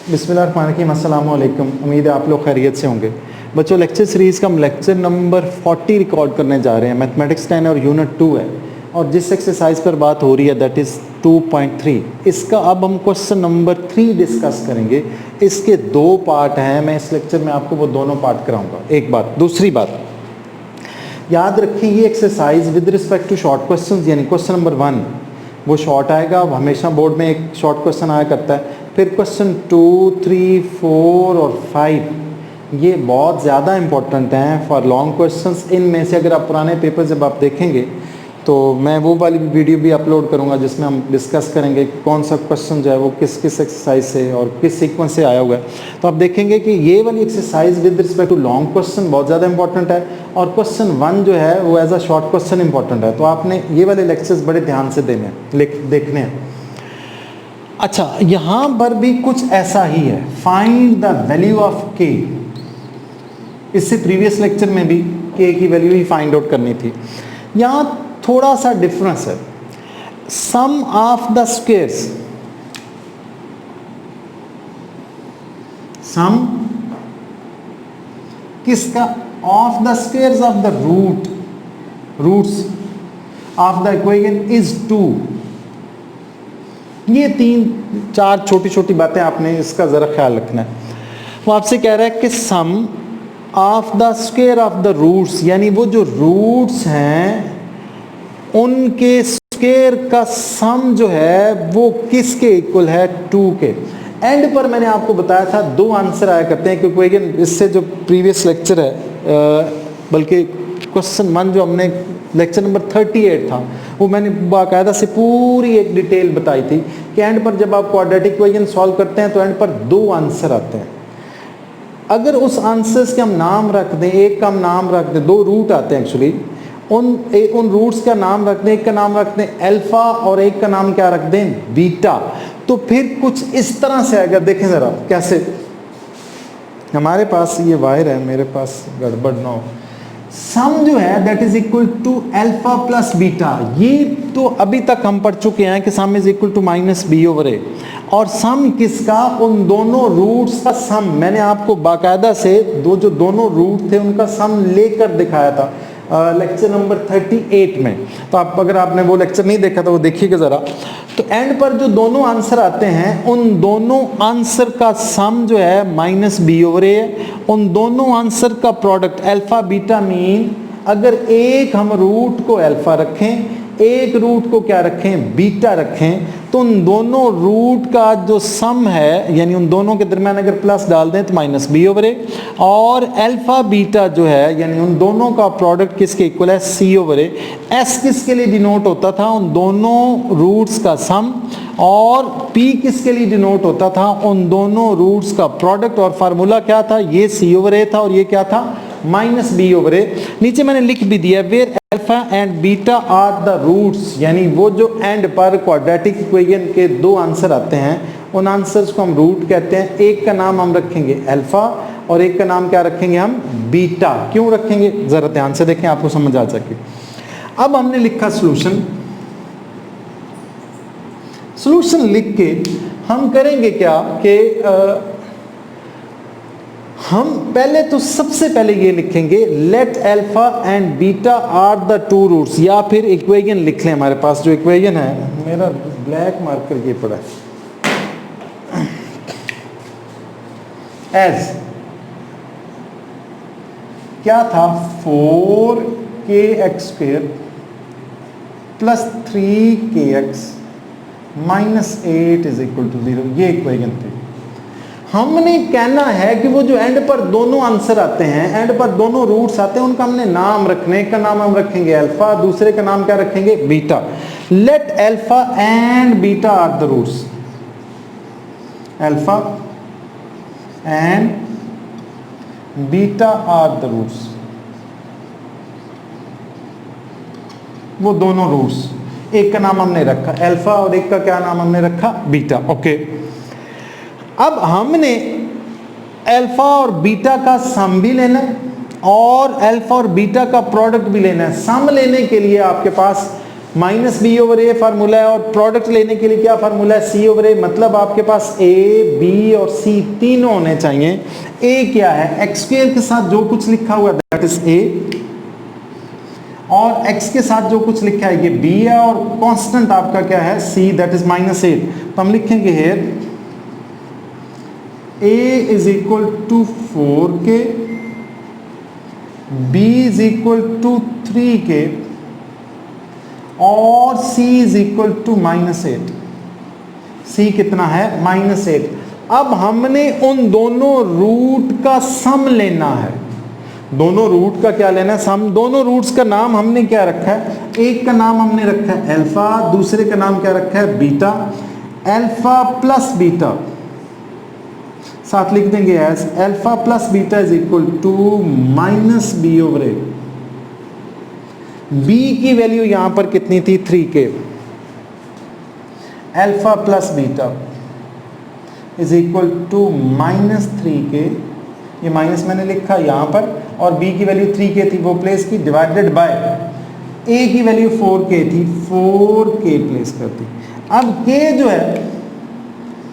बिस्मिल्लाहिर्रहमानिर्रहीम, अस्सलाम वालेकुम। उम्मीद है आप लोग खैरियत से होंगे। बच्चों, लेक्चर सीरीज़ का हम लेक्चर नंबर 40 रिकॉर्ड करने जा रहे हैं। मैथमेटिक्स 10 और यूनिट 2 है, और जिस एक्सरसाइज पर बात हो रही है दैट इज़ 2.3। इसका अब हम क्वेश्चन नंबर 3 डिस्कस करेंगे। इसके 2 पार्ट हैं, मैं इस लेक्चर में आपको वो दोनों पार्ट कराऊंगा। एक बात। दूसरी बात, याद रखिए ये exercise with respect to short question, यानी क्वेश्चन नंबर 1 वो शॉर्ट आएगा। हमेशा बोर्ड में एक शॉर्ट क्वेश्चन आया करता है। फिर क्वेश्चन 2, 3, 4 और 5 ये बहुत ज़्यादा इंपॉर्टेंट हैं फॉर लॉन्ग क्वेश्चंस। इनमें से अगर आप पुराने पेपर जब आप देखेंगे तो मैं वो वाली वीडियो भी अपलोड करूंगा जिसमें हम डिस्कस करेंगे कौन सा क्वेश्चन जो है वो किस किस एक्सरसाइज से और किस सीक्वेंस से आया हुआ है। तो आप देखेंगे कि ये वाली exercise with respect to long question बहुत ज़्यादा इंपॉर्टेंट है, और क्वेश्चन 1 जो है वो as a short question important है। तो आपने ये वाले लेक्चर्स बड़े ध्यान से देखने हैं। अच्छा, यहाँ पर भी कुछ ऐसा ही है। फाइंड द वैल्यू ऑफ के। इससे प्रीवियस लेक्चर में भी के की वैल्यू ही फाइंड आउट करनी थी। यहाँ थोड़ा सा डिफरेंस है। Sum of the squares, sum किसका? Of the squares of the roots of the equation is 2। ये 3-4 छोटी छोटी बातें आपने इसका जरा ख्याल रखना है। वो आपसे कह रहा है कि sum of the square of the roots, यानी वो जो रूट्स हैं उनके स्क्वायर का सम जो है वो किसके इक्वल है? 2 के। एंड पर मैंने आपको बताया था 2 आंसर आया करते हैं, क्योंकि अगेन इससे जो प्रीवियस लेक्चर है, बल्कि क्वेश्चन 1 जो हमने लेक्चर नंबर 38 था वो मैंने बाकायदा से पूरी एक डिटेल बताई थी कि एंड पर जब आप क्वाड्रेटिक इक्वेशन सॉल्व करते हैं तो एंड पर 2 आंसर आते हैं। अगर उस आंसर्स के हम नाम रख दें, एक का हम नाम रख दें, 2 रूट आते हैं एक्चुअली, उन रूट्स का नाम रख दें, एक का नाम रख दें अल्फा और एक का नाम क्या रख दें? बीटा। तो फिर कुछ इस तरह से आएगा। देखें ज़रा कैसे। हमारे पास ये वायर है, मेरे पास गड़बड़ ना हो। सम जो है that is equal to alpha plus beta. ये तो अभी तक हम पढ़ चुके हैं कि sum is equal to minus B over A. और सम किसका? उन दोनों रूट्स का सम। मैंने आपको बाकायदा से जो दोनों रूट थे उनका सम लेकर दिखाया था लेक्चर नंबर 38 में। तो आप अगर आपने वो लेक्चर नहीं देखा तो वो देखिएगा ज़रा। तो एंड पर जो दोनों आंसर आते हैं उन दोनों आंसर का सम जो है माइनस बी ओवर ए है। उन दोनों आंसर का प्रोडक्ट अल्फा बीटा मीन, अगर एक हम रूट को अल्फा रखें, एक रूट को क्या रखें? बीटा रखें, तो उन दोनों रूट का जो सम है, यानी उन दोनों के दरमियान अगर प्लस डाल दें तो माइनस बी ओवर ए, और अल्फा बीटा जो है यानी उन दोनों का प्रोडक्ट किसके इक्वल है? सी ओवर ए। एस किसके लिए डिनोट होता था? उन दोनों रूट्स का सम। और पी किसके लिए डिनोट होता था? उन दोनों रूट्स का प्रोडक्ट। और फार्मूला क्या था? ये सी ओवर ए था और ये क्या था? Minus B over A. नीचे मैंने लिख भी दिया where alpha and beta are the roots, यानी वो जो एंड पर क्वाड्रेटिक इक्वेशन के 2 आंसर आते हैं उन आंसर्स को हम रूट कहते हैं। एक का नाम हम रखेंगे अल्फा और एक का नाम क्या रखेंगे हम? बीटा। क्यों रखेंगे? जरा ध्यान से देखें, आपको समझ आ सके। अब हमने लिखा सॉल्यूशन। सॉल्यूशन लिख के हम करेंगे क्या कि हम पहले तो सबसे पहले ये लिखेंगे let alpha and beta are the 2 roots, या फिर इक्वेशन लिख लें। हमारे पास जो इक्वेशन है, मेरा ब्लैक मार्कर ये पड़ा है, एज क्या था? 4kx² plus 3kx minus 8 is equal to 0। ये इक्वेशन थी। हमने कहना है कि वो जो एंड पर दोनों आंसर आते हैं, एंड पर दोनों रूट्स आते हैं, उनका हमने नाम रखने। एक का नाम हम रखेंगे अल्फा, दूसरे का नाम क्या रखेंगे? Beta. Let alpha and beta are the roots. Alpha and beta are the roots, वो दोनों रूट्स। एक का नाम हमने रखा अल्फा और एक का क्या नाम हमने रखा? बीटा। ओके। अब हमने अल्फा और बीटा का सम भी लेना है और अल्फा और बीटा का प्रोडक्ट भी लेना है। सम लेने के लिए आपके पास माइनस बी ओवर ए फार्मूला है, और प्रोडक्ट लेने के लिए क्या फार्मूला है, सी ओवर ए। मतलब आपके पास ए, बी और सी तीनों होने चाहिए। ए क्या है, एक्स स्क्वायर के साथ जो कुछ लिखा हुआ है दैट इज ए, और x के साथ जो कुछ लिखा है ये b है, और कांस्टेंट आपका क्या है, c, दैट इज -8। तो हम लिखेंगे here a is equal to 4k, b is equal to 3k और c is equal to -8। c कितना है, -8। अब हमने उन दोनों रूट का सम लेना है। दोनों रूट का क्या लेना है, सम। दोनों रूट्स का नाम हमने क्या रखा है, एक का नाम हमने रखा है अल्फा, दूसरे का नाम क्या रखा है, बीटा। अल्फा प्लस बीटा साथ लिख देंगे as alpha plus beta is equal to minus B over A. B की वैल्यू यहां पर कितनी थी, 3k। Alpha plus beta is equal to -3k, ये माइनस मैंने लिखा यहां पर, और b की वैल्यू 3k थी वो प्लेस की, डिवाइडेड बाय a की वैल्यू 4k थी, 4k प्लेस कर दी। अब k जो है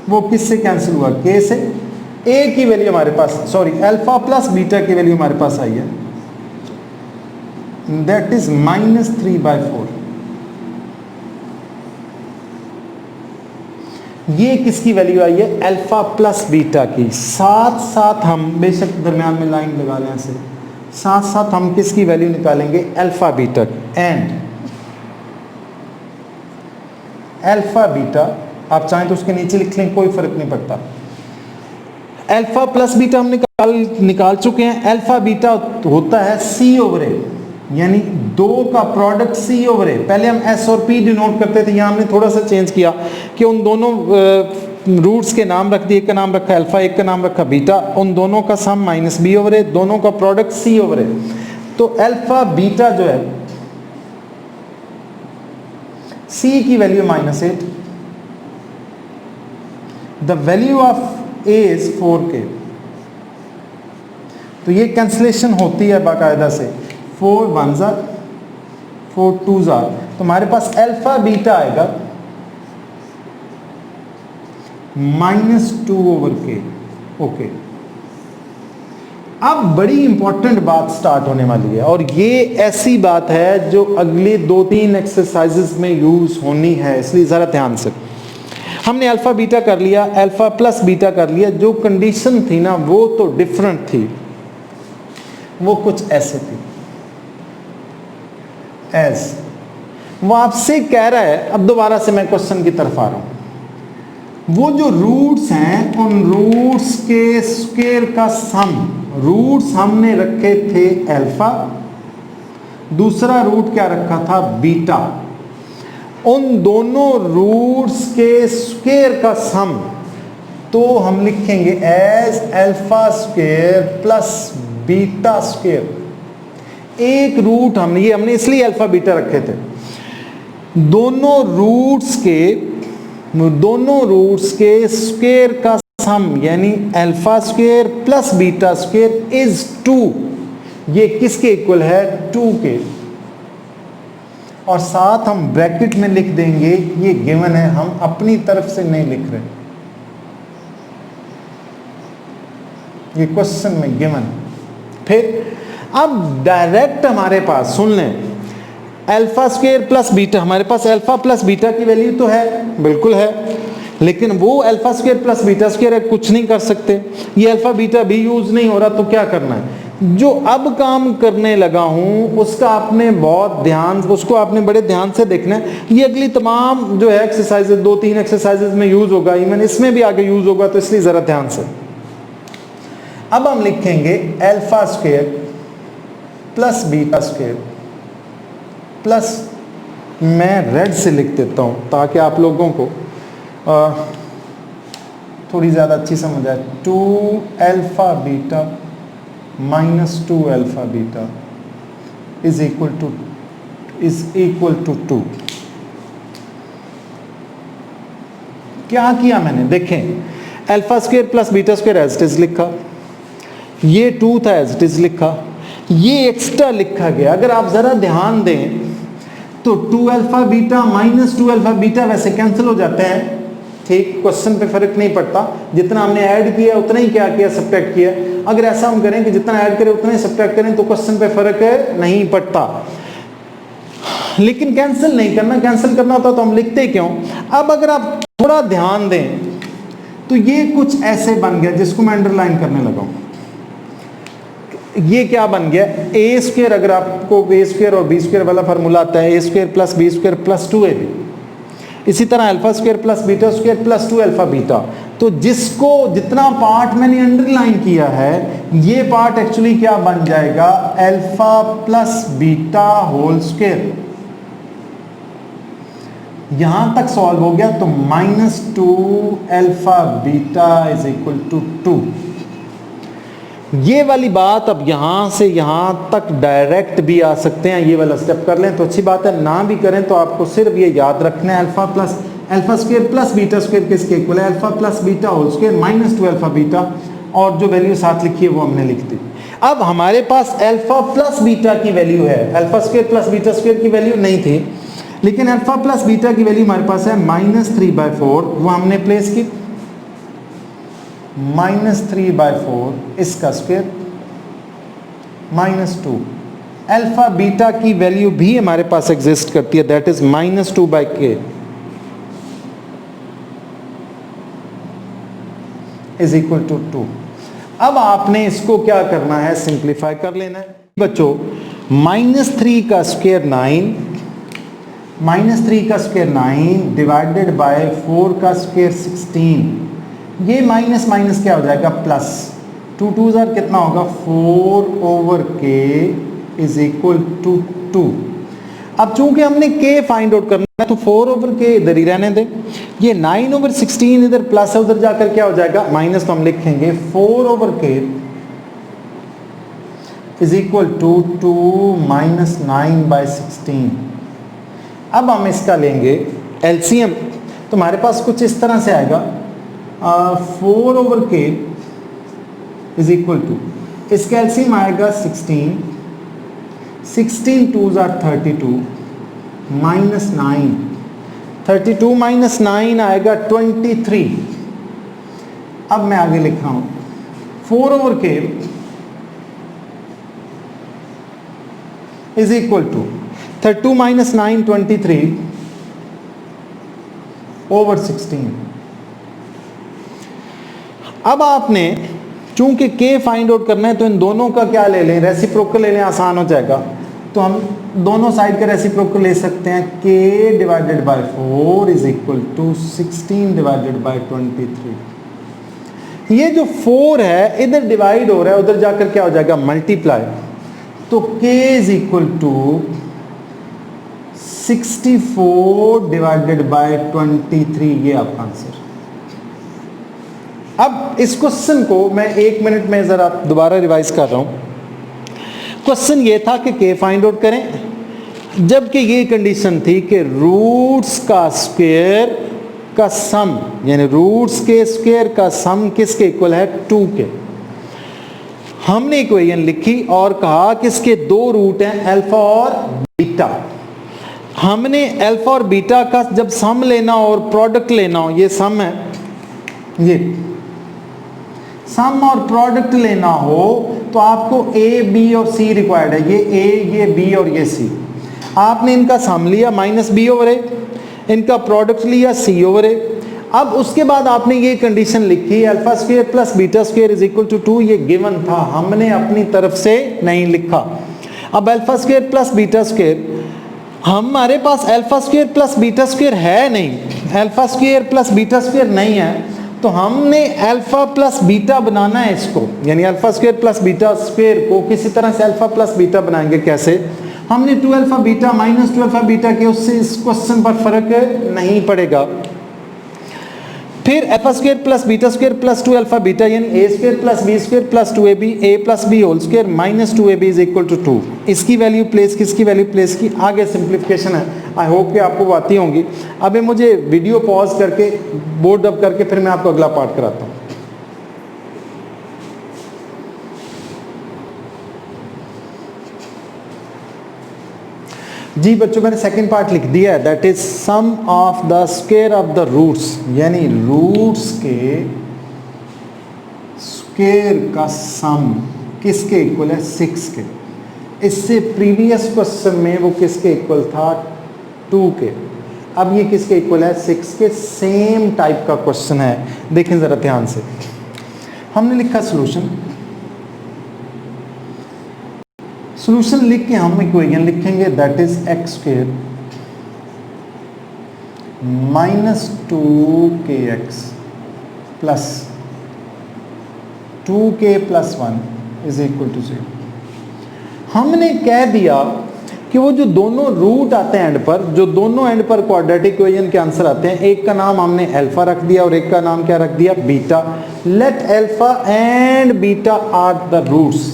वो किससे कैंसिल हुआ, k से। a की वैल्यू हमारे पास, सॉरी अल्फा प्लस बीटा की वैल्यू हमारे पास आई है, दैट इज -3/4। ये किसकी वैल्यू आई है, अल्फा प्लस बीटा की। साथ साथ हम बेशक दरमियान में लाइन लगा लें ऐसे, साथ साथ हम किसकी वैल्यू निकालेंगे, alpha beta. And alpha beta आप चाहें तो उसके नीचे लिख लें, कोई फर्क नहीं पड़ता। अल्फा प्लस बीटा हम निकाल चुके हैं। अल्फा बीटा होता है सी ओवर ए, यानी दो का प्रोडक्ट सी ओवर ए। पहले हम एस और पी डिनोट करते थे, यहाँ हमने थोड़ा सा चेंज किया कि उन दोनों रूट्स के नाम रख दिए, एक का नाम रखा अल्फा, एक का नाम रखा बीटा। उन दोनों का सम माइनस बी ओवर ए, दोनों का प्रोडक्ट सी ओवर ए। तो अल्फा बीटा जो है, सी की value -8, the value of A is 4k। तो ये कैंसिलेशन होती है बाकायदा से, 4 1s are 4 2s are। तो हमारे पास अल्फा बीटा आएगा -2 ओवर के। ओके, अब बड़ी इंपॉर्टेंट बात स्टार्ट होने वाली है, और ये ऐसी बात है जो अगले 2-3 एक्सरसाइजेस में यूज होनी है, इसलिए जरा ध्यान से। हमने अल्फा बीटा कर लिया, अल्फा प्लस बीटा कर लिया, जो कंडीशन थी ना वो तो डिफरेंट थी, वो कुछ ऐसे थी एज। वो आपसे कह रहा है, अब दोबारा से मैं क्वेश्चन की तरफ आ रहा हूं, वो जो रूट्स हैं उन रूट्स के स्क्वायर का सम, रूट्स हमने रखे थे अल्फा, दूसरा रूट क्या रखा था, बीटा। उन दोनों रूट्स के स्क्वायर का सम तो हम लिखेंगे as alpha square plus beta square. एक रूट हमने इसलिए अल्फा बीटा रखे थे। दोनों रूट्स के स्क्वायर का सम यानी alpha square plus beta square is 2। ये किसके इक्वल है, 2 के। और साथ हम ब्रैकेट में लिख देंगे, ये गिवन है, हम अपनी तरफ से नहीं लिख रहे, ये क्वेश्चन में गिवन। फिर अब डायरेक्ट हमारे पास सुन लें, अल्फा स्क्वायर प्लस बीटा, हमारे पास अल्फा प्लस बीटा की वैल्यू तो है, बिल्कुल है, लेकिन वो alpha square plus beta square है, कुछ नहीं कर सकते। ये अल्फा बीटा भी यूज नहीं हो रहा, तो क्या करना है, जो अब काम करने लगा हूं उसको आपने बड़े ध्यान से देखना है। ये अगली तमाम जो है एक्सरसाइजेज, 2-3 एक्सरसाइजेज में यूज होगा, इवन इसमें भी आगे यूज होगा, तो इसलिए जरा ध्यान से। अब हम लिखेंगे alpha square plus beta square plus, मैं रेड से लिख देता हूं ताकि आप लोगों को थोड़ी ज़्यादा अच्छी समझ आए, 2 alpha beta minus 2 alpha beta is equal to 2। क्या किया मैंने, देखें, alpha square plus beta square as it is लिखा, ये 2 था एज इट इज लिखा, ये एक्स्ट्रा लिखा गया। अगर आप ज़रा ध्यान दें तो 2 alpha beta minus 2 alpha beta वैसे कैंसिल हो जाते हैं, ठीक, क्वेश्चन पे फर्क नहीं पड़ता, जितना हमने ऐड किया उतना ही क्या किया, सब्ट्रैक्ट किया। अगर ऐसा हम करें कि जितना ऐड करें उतना ही सब्ट्रैक्ट करें तो क्वेश्चन पे फर्क नहीं पड़ता। लेकिन कैंसिल नहीं करना, कैंसिल करना होता तो हम लिखते क्यों। अब अगर आप थोड़ा ध्यान दें तो ये कुछ ऐसे बन गया, जिसको मैं अंडरलाइन करने लगा हूं। ये क्या बन गया, ए स्क्वायर, अगर आपको ए स्क्वायर और बी स्क्वायर वाला फार्मूला आता है, A square plus B square plus 2ab, इसी तरह alpha square plus beta square plus 2 alpha beta. तो जिसको जितना पार्ट मैंने अंडरलाइन किया है, ये पार्ट एक्चुअली क्या बन जाएगा, alpha plus beta whole square. यहां तक सॉल्व हो गया, तो -2 alpha beta is equal to 2। ये वाली बात अब यहां से यहां तक डायरेक्ट भी आ सकते हैं, ये वाला स्टेप कर लें तो अच्छी बात है, ना भी करें तो आपको सिर्फ ये याद रखना है, alpha square plus beta square किसके इक्वल है, alpha plus beta whole square minus 2 alpha beta, और जो वैल्यू साथ लिखी है वो हमने लिख दी। अब हमारे पास अल्फा प्लस बीटा की वैल्यू है, alpha square plus beta square की वैल्यू नहीं थी, लेकिन अल्फा प्लस बीटा की वैल्यू हमारे पास है -3/4, वो हमने प्लेस की, -3/4 इसका स्क्वायर -2। अल्फा बीटा की वैल्यू भी हमारे पास एग्जिस्ट करती है, that is -2/k is equal to 2। अब आपने इसको क्या करना है, सिंप्लीफाई कर लेना है बच्चों। -3 का स्क्वायर 9, -3 का स्क्वायर 9 डिवाइडेड बाय 4 का स्क्वायर 16, ये माइनस माइनस क्या हो जाएगा, प्लस 2 2 जार कितना होगा, 4/k इज इक्वल टू 2। अब चूंकि हमने k फाइंड आउट करना है तो 4/k इधर ही रहने दें, ये 9/16 इधर प्लस है, उधर जाकर क्या हो जाएगा माइनस, तो हम लिखेंगे 4/k इज इक्वल टू 2 - 9/16। अब हम इसका लेंगे एलसीएम, तो हमारे पास कुछ इस तरह से आएगा, 4/k इज इक्वल टू, इसका एलसीएम आएगा 16, 16 2 जार 32 -9, 32 - 9 आएगा 23। अब मैं आगे लिख रहा हूं 4/k is equal to 32 - 9 23 over 16। अब आपने चूंकि k फाइंड आउट करना है तो इन दोनों का क्या ले लें, रेसिप्रोकल ले लें, आसान हो जाएगा। तो हम दोनों साइड का रेसिप्रोकल ले सकते हैं, k divided by 4 is equal to 16 divided by 23। ये जो 4 है इधर डिवाइड हो रहा है, उधर जाकर क्या हो जाएगा, मल्टीप्लाई, तो k is equal to 64 divided by 23, ये आपका आंसर। अब इस क्वेश्चन को मैं 1 मिनट में जरा दोबारा रिवाइज कर रहा हूं। क्वेश्चन ये था कि k फाइंड आउट करें, जबकि ये कंडीशन थी कि रूट्स का स्क्वायर का सम, यानी रूट्स के स्क्वायर का सम किसके इक्वल है, 2 के। हमने इक्वेशन लिखी और कहा कि इसके 2 रूट हैं, अल्फा और बीटा। हमने अल्फा और बीटा का जब सम लेना और प्रोडक्ट लेना हो, ये सम है, ये सम और प्रोडक्ट लेना हो तो आपको ए बी और सी रिक्वायर्ड है, ये ए ये बी और ये सी। आपने इनका सम लिया -b/a, इनका प्रोडक्ट लिया c/a। अब उसके बाद आपने ये कंडीशन लिखी, alpha square plus beta square is equal to 2, ये गिवन था, हमने अपनी तरफ से नहीं लिखा। अब alpha square plus beta square, हमारे पास alpha square plus beta square है नहीं, alpha square plus beta square नहीं है, तो हमने अल्फा प्लस बीटा बनाना है इसको, यानी alpha square plus beta square को किसी तरह से अल्फा प्लस बीटा बनाएंगे। कैसे, हमने 2 alpha beta minus 2 alpha beta के, उससे इस क्वेश्चन पर फर्क नहीं पड़ेगा। फिर alpha square plus beta square plus 2 alpha beta, यानी A square plus B square plus 2ab, a plus B whole square minus 2ab is equal to 2। इसकी वैल्यू प्लेस, किसकी वैल्यू प्लेस की, आगे सिंप्लीफिकेशन है, आई होप कि आपको वो आती होंगी। अभी मुझे वीडियो पॉज करके बोर्ड अप करके फिर मैं आपको अगला पार्ट कराता हूँ। जी बच्चों मैंने सेकंड पार्ट लिख दिया है, that is sum of the square of the roots, यानी रूट्स के स्क्वायर का सम किसके इक्वल है, 6 के। इससे प्रीवियस क्वेश्चन में वो किसके इक्वल था, 2 के। अब ये किसके इक्वल है, 6 के। सेम टाइप का क्वेश्चन है, देखें जरा ध्यान से। हमने लिखा सॉल्यूशन, सॉल्यूशन लिख के हम इक्वेशन लिखेंगे, that is X square minus 2kx plus 2k plus 1 is equal to 0। हमने कह दिया कि वो जो दोनों रूट आते हैं एंड पर, जो दोनों एंड पर क्वाड्रेटिक इक्वेशन के आंसर आते हैं, एक का नाम हमने अल्फा रख दिया और एक का नाम क्या रख दिया, beta. Let alpha and beta are the roots.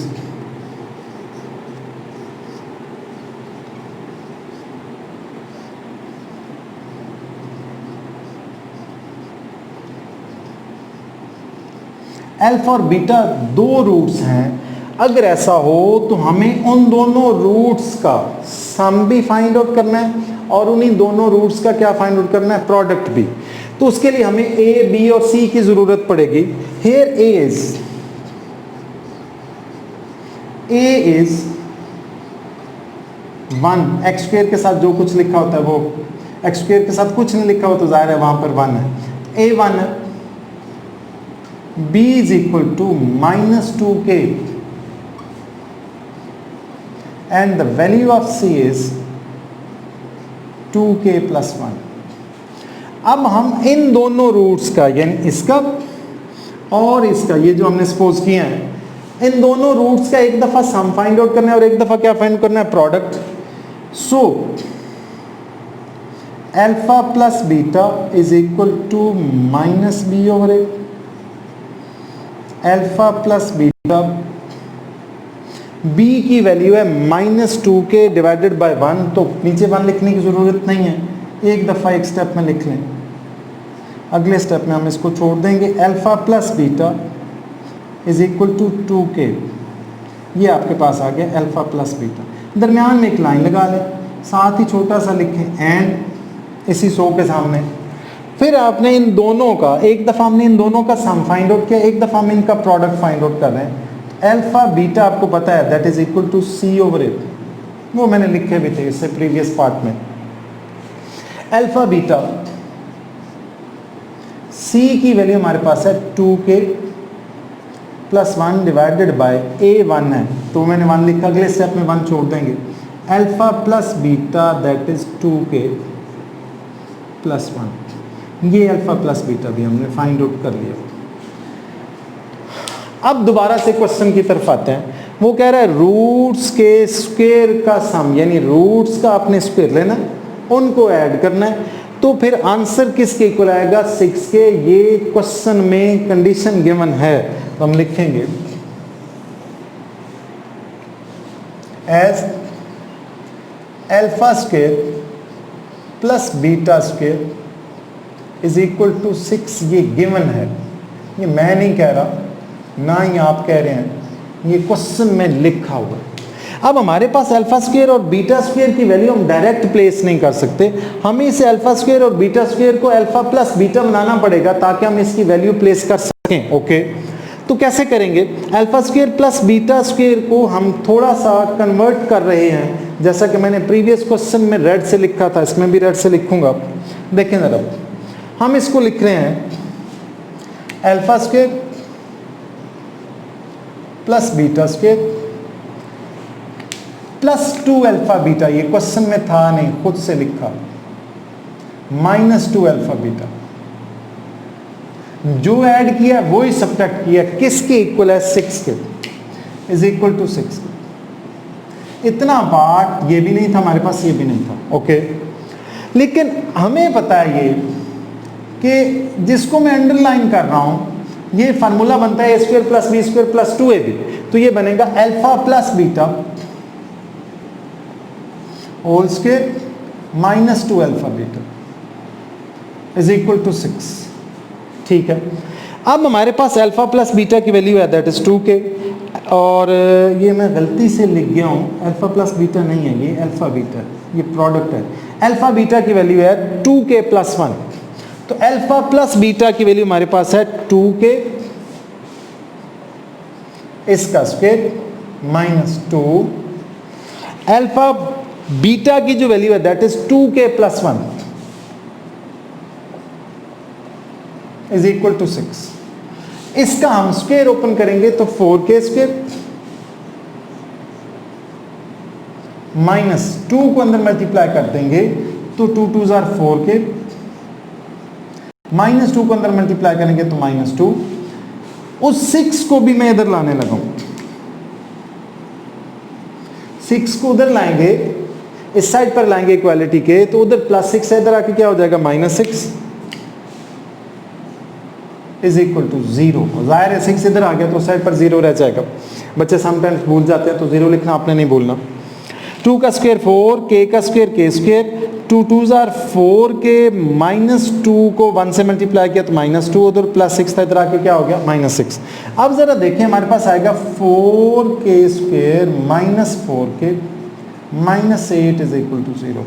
Alpha और बीटा दो रूट्स हैं। अगर ऐसा हो तो हमें उन दोनों रूट्स का सम भी फाइंड आउट करना है और उन्हीं दोनों रूट्स का क्या फाइंड आउट करना है, प्रोडक्ट भी। तो उसके लिए हमें ए, बी और सी की जरूरत पड़ेगी। Here A is 1, x square के साथ जो कुछ लिखा होता है वो, एक्स स्क्वायर के साथ कुछ नहीं लिखा हो तो जाहिर है वहां पर 1 है। ए 1 है, b is equal to minus 2k and the value of c is 2k plus 1। अब हम इन दोनों रूट्स का, यानी इसका और इसका, ये जो हमने सपोज किया है, इन दोनों रूट्स का एक दफा सम फाइंड आउट करना है और एक दफा क्या फाइंड करना है, product. So alpha plus beta is equal to minus B over A. Alpha plus beta, b की वैल्यू है -2k डिवाइडेड बाय 1, तो नीचे 1 लिखने की ज़रूरत नहीं है, एक दफ़ा एक स्टेप में लिख लें, अगले स्टेप में हम इसको छोड़ देंगे। Alpha plus beta is equal to 2k, ये आपके पास आ गया अल्फा प्लस बीटा। दरमियान में एक लाइन लगा लें, साथ ही छोटा सा लिखें एंड इसी 100 के सामने। फिर आपने इन दोनों का, एक दफ़ा हमने इन दोनों का सम फाइंड आउट किया, एक दफ़ा हम इनका प्रोडक्ट फाइंड आउट कर रहे हैं। अल्फा बीटा आपको पता है that is equal to C over A, वो मैंने लिखे भी थे इससे प्रीवियस पार्ट में। अल्फा बीटा, सी की वैल्यू हमारे पास है 2k प्लस 1 डिवाइडेड बाय ए 1 है, तो मैंने 1 लिखा, अगले स्टेप में 1 छोड़ देंगे। Alpha plus beta that is 2k plus 1, ये अल्फा प्लस बीटा भी हमने फाइंड आउट कर लिया। अब दोबारा से क्वेश्चन की तरफ आते हैं। वो कह रहा है रूट्स के स्क्वायर का सम, यानी रूट्स का आपने स्क्वायर लेना, उनको ऐड करना है, तो फिर आंसर किसके इक्वल आएगा, 6 के। ये क्वेश्चन में कंडीशन गिवन है, तो हम लिखेंगे as alpha square plus beta square is equal to 6। ये गिवन है, ये मैं नहीं कह रहा, ना ही आप कह रहे हैं, ये क्वेश्चन में लिखा हुआ है। अब हमारे पास अल्फा स्क्वायर और बीटा स्क्वायर की वैल्यू हम डायरेक्ट प्लेस नहीं कर सकते, हमें इसे अल्फा स्क्वायर और बीटा स्क्वायर को अल्फा प्लस बीटा बनाना पड़ेगा ताकि हम इसकी वैल्यू प्लेस कर सकें। ओके, तो कैसे करेंगे, alpha square plus beta square को हम थोड़ा सा कन्वर्ट कर रहे हैं, जैसा कि मैंने प्रीवियस क्वेश्चन में रेड से लिखा था, इसमें भी रेड से लिखूंगा। देखें जरा, हम इसको लिख रहे हैं alpha square plus beta square plus 2 alpha beta, ये क्वेश्चन में था नहीं, खुद से लिखा, -2 अल्फा बीटा। जो ऐड किया वो ही सब्ट्रैक्ट किया, किसके इक्वल है, 6 के, इज इक्वल टू 6। इतना पार्ट ये भी नहीं था हमारे पास, ये भी नहीं था। ओके, लेकिन हमें पता है ये कि जिसको मैं अंडरलाइन कर रहा हूं, ये फार्मूला बनता है a square plus B square plus 2ab, तो ये बनेगा alpha plus beta whole square -2 alpha beta is equal to 6। ठीक है, अब हमारे पास अल्फा प्लस बीटा की वैल्यू है दैट इज 2k, और ये मैं गलती से लिख गया हूँ, अल्फा प्लस बीटा नहीं है, ये अल्फा बीटा है। ये प्रोडक्ट है। अल्फा बीटा की वैल्यू है 2k + 1, तो अल्फा प्लस बीटा की वैल्यू हमारे पास है 2k इसका स्क्वायर -2, अल्फा बीटा की जो वैल्यू है that is 2k + 1 is equal to 6। इसका हम स्क्वायर ओपन करेंगे तो 4k स्क्वायर -2 को अंदर मल्टीप्लाई कर देंगे तो 2 2 जार 4k, -2 को अंदर मल्टीप्लाई करेंगे तो -2। उस 6 को भी मैं इधर लाने लगा हूं, 6 को उधर लाएंगे, इस साइड पर लाएंगे इक्वालिटी के, तो उधर +6 है, इधर आके क्या हो जाएगा -6 इज इक्वल टू 0। जाहिर है 6 इधर आ गया तो साइड पर 0 रह जाएगा। बच्चे समटाइम्स भूल जाते हैं तो 0 लिखना आपने नहीं भूलना। 2 का स्क्वायर 4, k का square k square, 2 2 jar 4k, -2 को 1 से मल्टीप्लाई किया तो -2, उधर +6 था, इधर आके क्या हो गया -6। अब जरा देखें हमारे पास आएगा 4k square -4k -8 is equal to 0।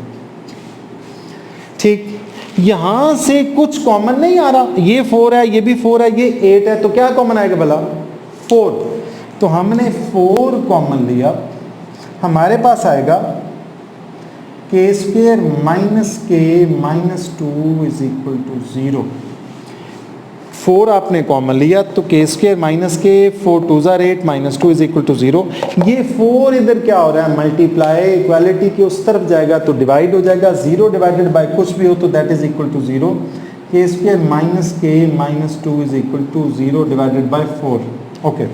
ठीक, यहां से कुछ कॉमन नहीं आ रहा, ये 4 है, ये भी 4 है, ये 8 है, तो क्या कॉमन आएगा भला 4। तो हमने 4 कॉमन लिया, हमारे पास आएगा k square -k -2 is equal to 0। 4 आपने कॉमन लिया तो k स्क्वायर -k 4 2 जार 8 -2 इज इक्वल टू 0। ये 4 इधर क्या हो रहा है मल्टीप्लाई, इक्वालिटी की उस तरफ जाएगा तो डिवाइड हो जाएगा, 0 डिवाइडेड बाय कुछ भी हो तो that is equal to 0। k square -k -2 is equal to 0 divided by 4। Okay,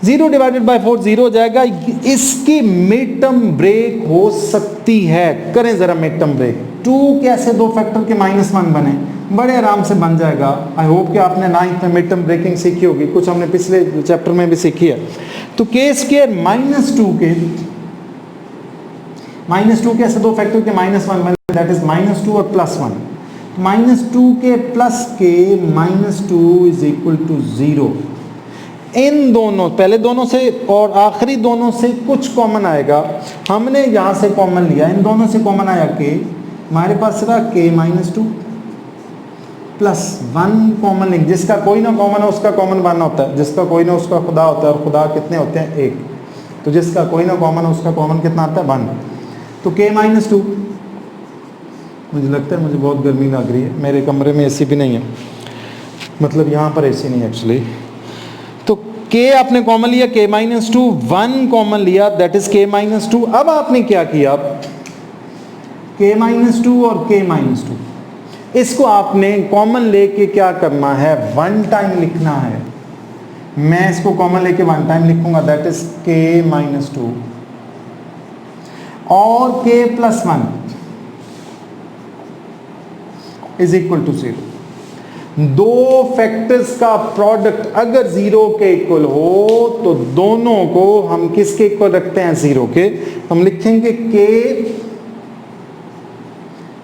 0 divided by 4 0 हो जाएगा। इसकी मिड टर्म ब्रेक हो सकती है, करें जरा मिड टर्म ब्रेक। 2 कैसे 2 फैक्टर के -1 बने, बड़े आराम से बन जाएगा। आई होप कि आपने 9th में मिड टर्म ब्रेकिंग सीखी होगी, कुछ हमने पिछले चैप्टर में भी सीखी है। तो k स्क्वायर -2k -2 कैसे 2 फैक्टर के -1 बने, दैट इज -2 और +1, -2k + k -2 is equal to 0। इन दोनों, पहले दोनों से और आखिरी दोनों से कुछ कॉमन आएगा, हमने यहाँ से कॉमन लिया, इन दोनों से कॉमन आया k, हमारे पास रहा k -2 + 1 कॉमन लिंक, जिसका कोई ना कॉमन है उसका कॉमन 1 होता है, जिसका कोई ना उसका खुदा होता है, और खुदा कितने होते हैं 1, तो जिसका कोई ना कॉमन है उसका कॉमन कितना आता है 1। तो k -2, मुझे लगता है मुझे बहुत गर्मी लग रही है, मेरे कमरे में एसी भी नहीं है, मतलब यहाँ पर एसी नहीं है एक्चुअली। तो k आपने कॉमन लिया, k -2, 1 कॉमन लिया, दैट इज k -2। अब आपने क्या किया, k -2 और k -2 इसको आपने कॉमन लेके क्या करना है 1 टाइम लिखना है। मैं इसको कॉमन लेके 1 टाइम लिखूंगा, दैट इज k -2 और k + 1 इज इक्वल टू 0। दो फैक्टर्स का प्रोडक्ट अगर 0 के इक्वल हो तो दोनों को हम किसके इक्वल रखते हैं 0 के, हम लिखेंगे k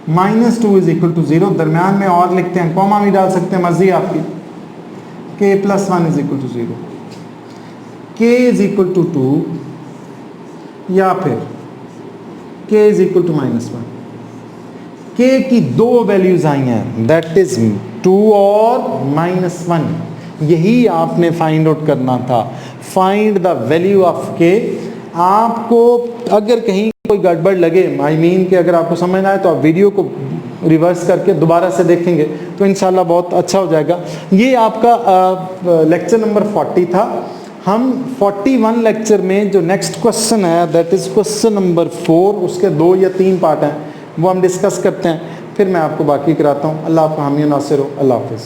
-2 इज इक्वल टू 0, दरम्यान में और लिखते हैं, कॉमा भी डाल सकते हैं, मर्जी आपकी, k + 1 is equal to 0, k is equal to 2 या फिर k is equal to -1। k की दो वैल्यूज आई हैं, दैट इज 2 और -1, यही आपने फाइंड आउट करना था। Find the value of k। आपको अगर कहीं कोई गड़बड़ लगे, आई मीन कि अगर आपको समझ ना आए तो आप वीडियो को रिवर्स करके दोबारा से देखेंगे तो इंशाल्लाह बहुत अच्छा हो जाएगा। ये आपका लेक्चर नंबर 40 था। हम 41 लेक्चर में जो नेक्स्ट क्वेश्चन है दैट इज़ क्वेश्चन नंबर 4, उसके 2 या 3 पार्ट हैं, वो हम डिस्कस करते हैं, फिर मैं आपको बाकी कराता हूँ। अल्लाह आपका हामी नासिर हो। अल्लाह हाफिज़।